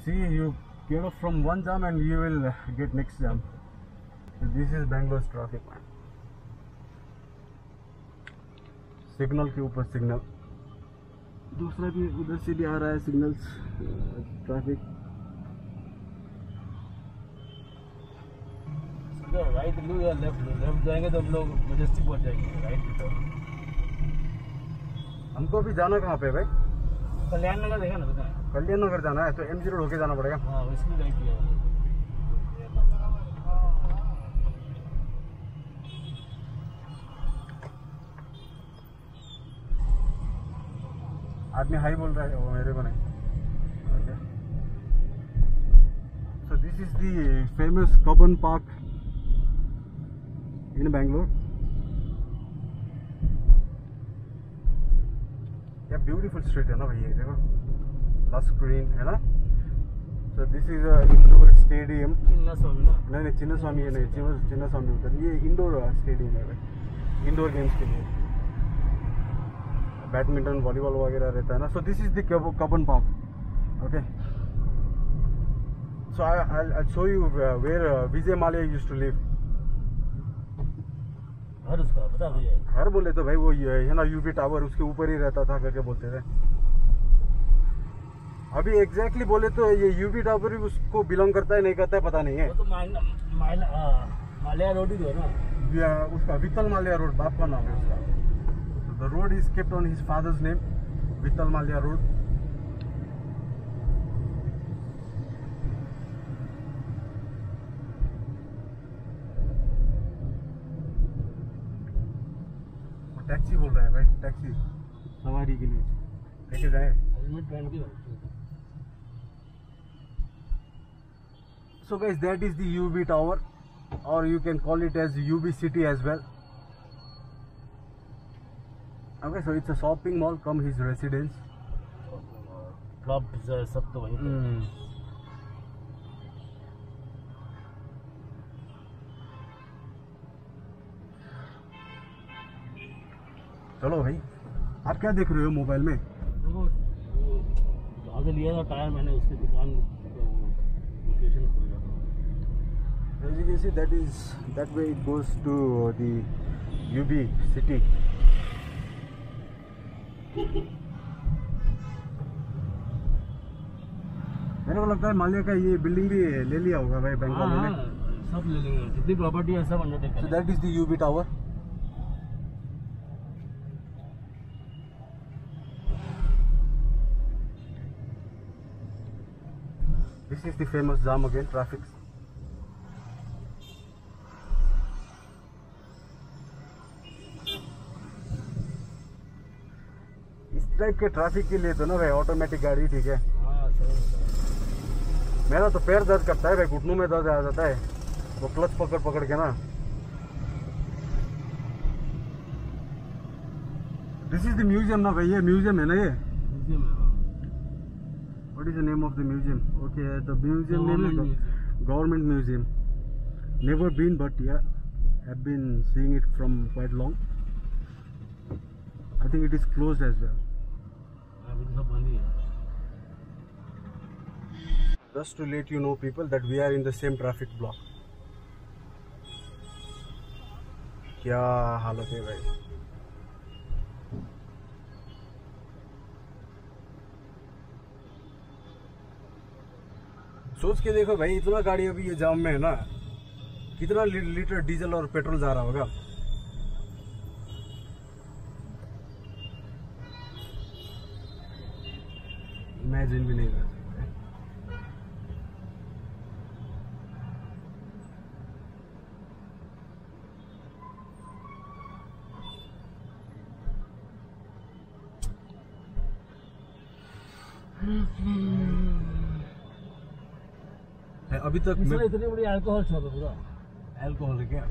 See, you get off from one jam and you will get next jam. So this is Bangalore's traffic, man. Signal के ऊपर signal, दूसरा भी उधर से भी आ रहा है सिग्नल्स, ट्रैफिक। राइट लो या लेफ्ट जाएंगे तो हम लोग मजेस्टिक पहुंच जाएंगे। राइट की तरफ हमको भी जाना कहाँ पे भाई? कल्याण नगर देखा ना तुमने? कल्याण नगर जाना है तो MG रोड होके जाना पड़ेगा। हाँ इसमें राइट किया। आदमी हाई बोल रहा है, वो मेरे को नहीं। सो this is the famous Cubbon park इन बैंगलोर। क्या ब्यूटीफुल स्ट्रीट है ना भाई, ये देखो, लस ग्रीन है ना। So this is a indoor stadium. Chinnaswamy ना? नहीं, चिन्नास्वामी है नहीं, चिन्नास्वामी उधर। ये इंडोर स्टेडियम है भाई, इंडोर गेम्स के लिए, बैडमिंटन वॉलीबॉल वगैरह रहता है ना। So this is the Cubbon park. Okay, so I show you where Vijay Mallya used to live. घर उसका बता दीजिए। घर बोले तो भाई वो ये है ना, यूबी टावर, उसके ऊपर ही रहता था करके बोलते थे। अभी एग्जैक्टली बोले तो ये यूबी टावर ही उसको बिलोंग करता है, नहीं करता है पता नहीं है। वो तो माल्या रोड ही तो है ना उसका, वित्तल माल्या रोड बाप का नाम है उसका। The road is kept on his father's name, Vittal Malya Road. वो टैक्सी बोल रहा है भाई, टैक्सी सवारी के लिए लेके जाए। हेलमेट पहन के। So guys, that is the UB Tower, or you can call it as UB City as well. Okay, so it's a shopping mall come his residence. Club सब तो वहीं पे। चलो भाई, आप क्या देख रहे हो मोबाइल में? देखो जहाँ से लिया था टायर मैंने, उसकी दुकान लोकेशन खोल रहा था। As you can see, that way it goes to the UB city. मेरे को लगता है माल्या का ये बिल्डिंग भी ले लिया होगा भाई बैंक वाले ने। सब ले लेंगे, जितनी प्रॉपर्टी है सब अंडरटेक करेंगे। So that is the UB Tower. This is the famous jam again, traffic. इस टाइप के ट्रैफिक के लिए तो ना भाई ऑटोमेटिक गाड़ी ठीक है। हाँ मेरा तो पैर दर्द करता है भाई, घुटनों में दर्द आ जाता है वो क्लच पकड़ पकड़ के ना। दिस इज द म्यूजियम ना भाई, ये म्यूजियम है ना ये। What is the name of the museum? Okay, the museum name is government museum. Never been but yeah have been seeing it from quite long. I think it is closed as well. Just to let you know people that we are in the same traffic block. क्या हालत है भाई। सोच के देखो भाई, इतना गाड़ी अभी ये जाम में है ना, कितना लीटर डीजल और पेट्रोल जा रहा होगा। इमेजिन भी नहीं कर सकते। अभी तक इतनी बड़ी अल्कोहल शॉप है। पूरा अल्कोहल है क्या?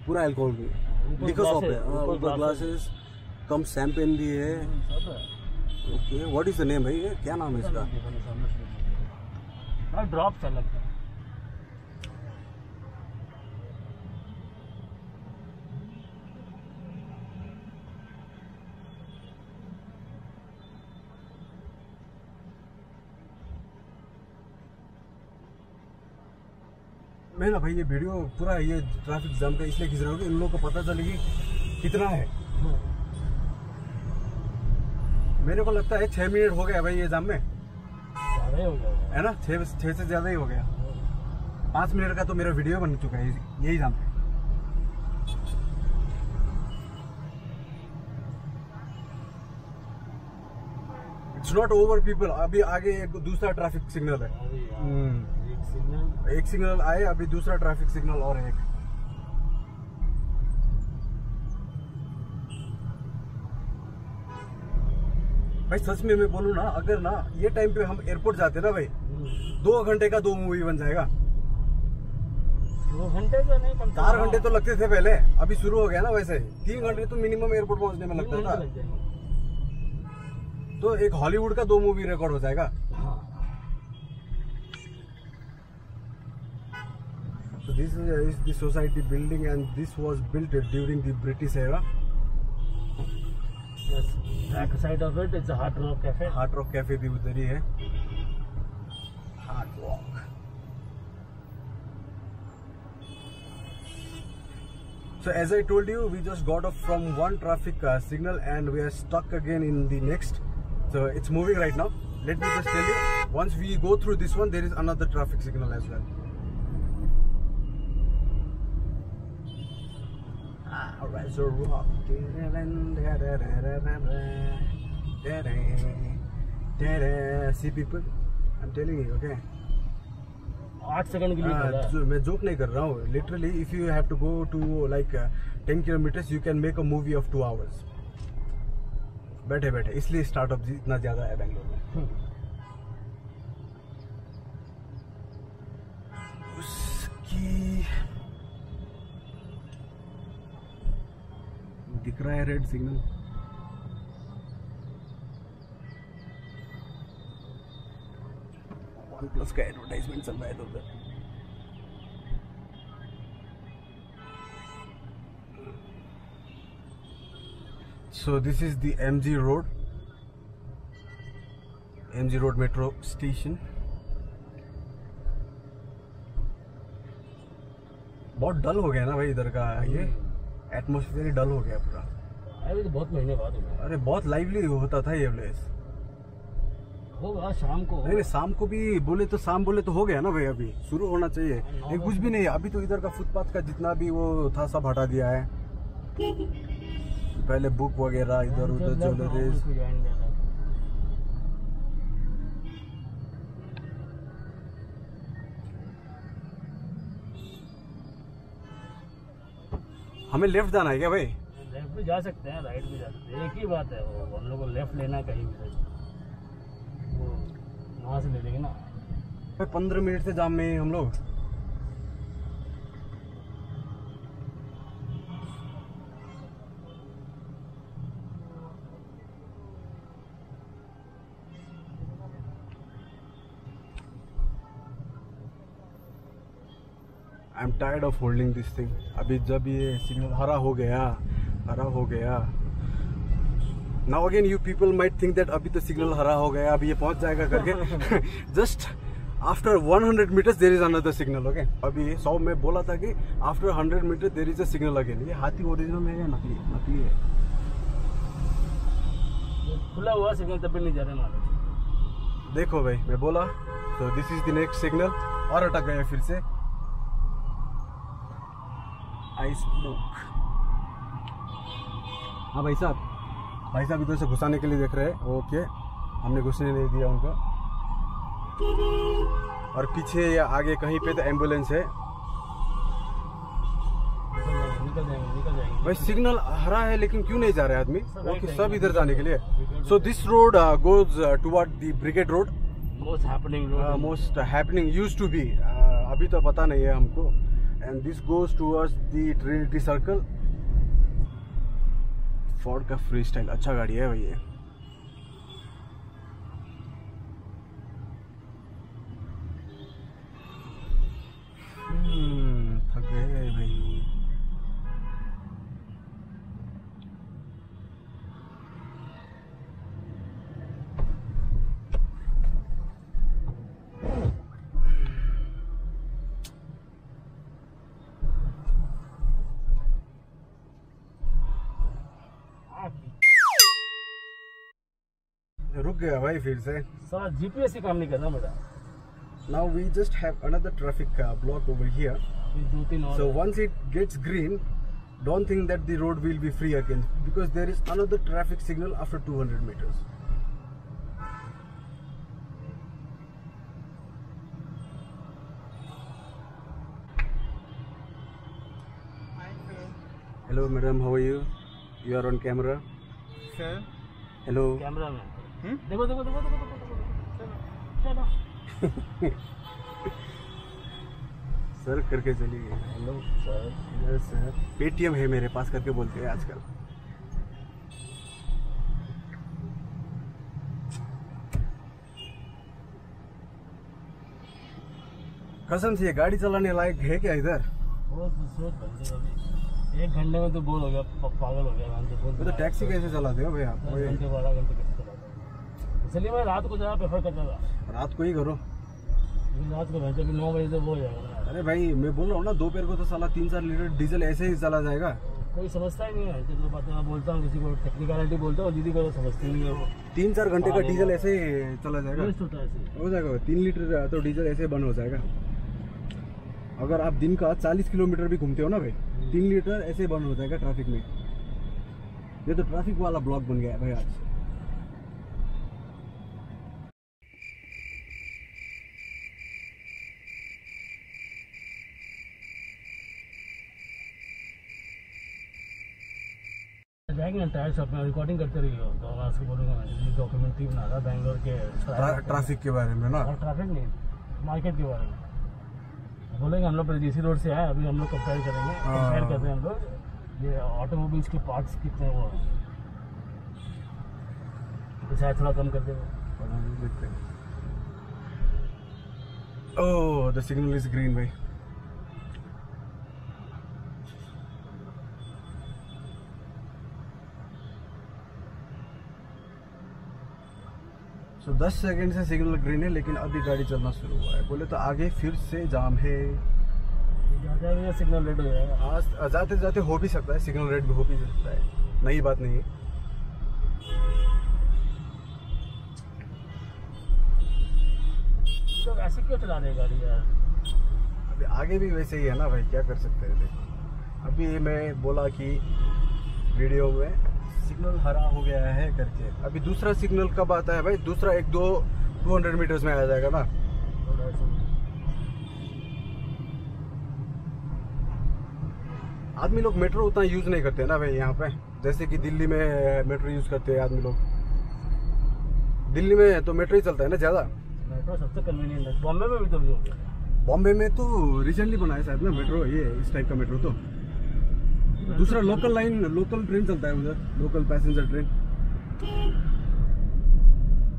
पूरा अल्कोहल की लिखो शॉप है। ऊपर ग्लासेस, कम शैंपेन भी है। Okay, what is the name भाई, क्या नाम है इसका? ड्रॉप चल लगता है। मैं ना भाई ये वीडियो पूरा ये ट्रैफिक जाम का इसलिए खींच रहा हूँ कि इन लोगों को पता चलेगी कितना है। मेरे को लगता है 6 मिनट हो गया भाई ये जाम में, ज़्यादा ही हो गया है ना? 6 से ज्यादा ही हो गया। 5 मिनट का तो मेरा वीडियो बन चुका है यही जाम पे। It's not over people. अभी आगे एक दूसरा ट्रैफिक सिग्नल है। अरे यार, एक सिग्नल आए, अभी दूसरा ट्रैफिक सिग्नल और है एक। भाई सच में मैं बोलूं ना, अगर ना ये टाइम पे हम एयरपोर्ट जाते ना भाई, 2 घंटे का 2 मूवी बन जाएगा। 2 घंटे का नहीं, 4 घंटे तो लगते थे पहले, अभी शुरू हो गया ना वैसे। 3 घंटे तो मिनिमम एयरपोर्ट पहुंचने में लगता था। तो एक हॉलीवुड का 2 मूवी रिकॉर्ड हो जाएगा। So this is the society building and this was built during the British era. Yes, back side of it is a Hard Rock Cafe. Hard Rock Cafe भी उधर ही है। Hard Rock. So as I told you, we just got off from one traffic signal and we are stuck again in the next. So it's moving right now. Let me just tell you, once we go through this one, there is another traffic signal as well. Rise or rock. See people, I'm telling you, okay. 8 second के लिए बोला है। मैं joke नहीं कर रहा हूँ। Literally, if you have to go to like 10 kilometers, you can make a movie of 2 hours. बैठे बैठे, इसलिए स्टार्टअप इतना ज्यादा है बेंगलोर में। उसकी दिख रहा है रेड सिग्नल। OnePlus का एडवर्टाइजमेंट चल रहा है उधर। So this is the MG Road, MG Road Metro Station। बहुत डल हो गया ना भाई इधर का, ये एटमॉस्फेयर डल हो गया पूरा। अरे तो बहुत महीने बाद हो गया। अरे बहुत लाइवली होता था ये प्लेस। होगा शाम को। नहीं शाम को भी बोले तो, शाम बोले तो हो गया ना भाई, अभी शुरू होना चाहिए। ये कुछ भी नहीं है अभी तो। इधर का फुटपाथ का जितना भी वो था सब हटा दिया है। पहले बुक वगैरह इधर उधर ज्वेलरीज। हमें लेफ्ट जाना है क्या भाई? लेफ्ट भी जा सकते हैं, राइट भी जा सकते हैं, एक ही बात है। वो हम लोग को लेफ्ट लेना कहीं भी, वो वहाँ से ले लेंगे ना। 15 मिनट से जाम में हम लोग। I am tired of holding this thing. अभी जब ये सिग्नल हरा हो गया, now again you people might think that अभी तो सिग्नल हरा हो गया, अभी ये पहुंच जाएगा करके। Just after 100 meters there is another signal. Okay, अभी 100 में बोला था कि after 100 meter there is a signal again. ये हाथी ओरिजिनल है या नकली है? खुला हुआ सिग्नल तब भी नहीं जा रहे ना। देखो भाई मैं बोला। तो this is the next signal और अटक गए फिर से। Ice block. हाँ भाई साहब इधर से घुसाने के लिए देख रहे हैं। ओके, हमने घुसने नहीं दिया उनको। और पीछे या आगे कहीं पे तो एम्बुलेंस है। निकल जाएंगे। भाई सिग्नल हरा है लेकिन क्यों नहीं जा रहे आदमी? ओके, सब इधर जाने के लिए। So this road goes toward the brigade road. Most happening used to be, अभी तो पता नहीं है हमको। And this goes towards the Trinity Circle। Ford का फ्री स्टाइल अच्छा गाड़ी है भाई ये। थक गए भाई। रुक गया भाई फिर से। साला जीपीएस ही काम नहीं करना मेरा। Now we just have another traffic block over here. So once it gets green, don't think that the road will be free again, because there is another traffic signal after 200 meters. Hello madam, how are you? You are on camera. Sir. Hello. Camera में देखो देखो देखो देखो चलो sir करके चलिए। Hello sir. Yes sir, Paytm है मेरे पास करके बोलते हैं आजकल। कसम से ये गाड़ी चलाने लायक है क्या इधर? एक घंटे में तो बोर हो गया, पागल हो गया। तो टैक्सी कैसे चलाते हो भाई आप? 10 घंटे 12 घंटे कैसे चलाते हो? इसलिए मैं रात को ज़्यादा प्रेफर करता था। रात को ही करो। रात को वैसे भी 9 बजे से वो हो जाएगा। अरे भाई मैं बोल रहा हूँ ना, दोपहर को तो साला 3-4 लीटर डीजल ऐसे ही चला जाएगा। कोई समझता ही नहीं है। जो बात मैं बोलता हूँ किसी को टेक्निकलिटी बोलता हूँ, दीदी को समझती नहीं है वो। 3-4 घंटे का डीजल ऐसे ही चला जाएगा। वेस्ट होता है ऐसे। हो जाएगा 3 लीटर तो डीजल ऐसे बंद हो जाएगा। अगर आप दिन का 40 किलोमीटर भी घूमते हो ना भाई, 3 लीटर ऐसे बंद हो जाएगा ट्रैफिक में। ये तो ट्रैफिक वाला ब्लॉक बन गया है भाई आज। जाएंगे ना टायर शॉप में, रिकॉर्डिंग करते रहिए। तो मैं उसको बोलूँगा, मैं डॉक्यूमेंट्री बना रहा बैंगलोर के ट्रैफिक के बारे में ना, और ट्रैफिक नहीं, मार्केट के बारे में बोलेंगे। हम लोग परदेसी रोड से आए, अभी हम लोग कंपेयर करेंगे। कंपेयर करते हैं हम लोग ये ऑटोमोबाइल्स के पार्ट्स कितने वो तो शायद थोड़ा कम कर देंगे। देखते हैं। ओह द सिग्नल इज ग्रीन भाई। तो 10 सेकंड से सिग्नल ग्रीन है, लेकिन अभी गाड़ी चलना शुरू हुआ है। बोले तो आगे फिर से जाम है। सिग्नल रेड हो जाएगा। आज जाते जाते हो भी सकता है, सिग्नल रेड भी हो भी सकता है, नई बात नहीं है। तो ऐसे क्यों चला रहे गाड़ी यार? अभी आगे भी वैसे ही है ना भाई, क्या कर सकते हैं। देखो अभी मैं बोला कि वीडियो में सिग्नल हरा हो गया है करके, अभी दूसरा सिग्नल कब आता है भाई? दूसरा 200 मीटर्स में आ जाएगा ना। आदमी लोग मेट्रो उतना यूज नहीं करते ना भाई यहाँ पे, जैसे कि दिल्ली में मेट्रो यूज करते हैं आदमी लोग। दिल्ली में तो मेट्रो ही चलता है ना ज्यादा। मेट्रो सबसे कन्वीनियंट है। बॉम्बे में भी तो हो गया। बॉम्बे में तो रिसेंटली बनाया शायद ना मेट्रो, ये इस टाइप का मेट्रो। तो दूसरा लोकल ट्रेन चलता है उधर, लोकल पैसेंजर ट्रेन।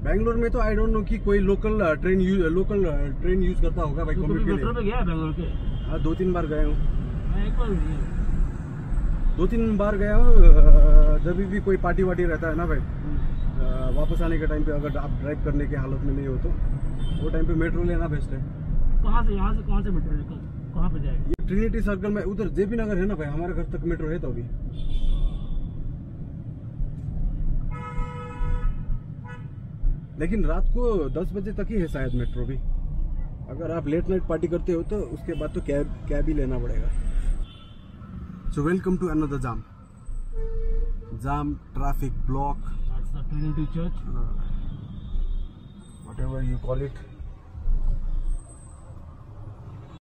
बैंगलोर में तो आई डोंट नो कि कोई लोकल ट्रेन यूज करता होगा भाई कम्यूट के लिए। मेट्रो पे गया है बैंगलोर के? हाँ 2-3 बार गया हूँ। मैं एक बार भी नहीं। 2-3 बार गया हूँ। जब भी कोई पार्टी वार्टी रहता है ना भाई, वापस आने के टाइम पे अगर आप ड्राइव करने की हालत में नहीं हो तो वो टाइम पे मेट्रो लेना बेस्ट है। कहाँ से, यहाँ से कहाँ से मेट्रो लेकर कहाँ पे जाएगा? ये ट्रिनिटी सर्कल में उधर जेपी नगर है ना भाई, हमारे घर तक मेट्रो है। तो अभी लेकिन रात को 10 बजे तक ही है शायद मेट्रो भी। अगर आप लेट नाइट पार्टी करते हो तो उसके बाद तो कैब ही लेना पड़ेगा। So welcome to another jam traffic block, That's the Trinity Church. whatever you call it.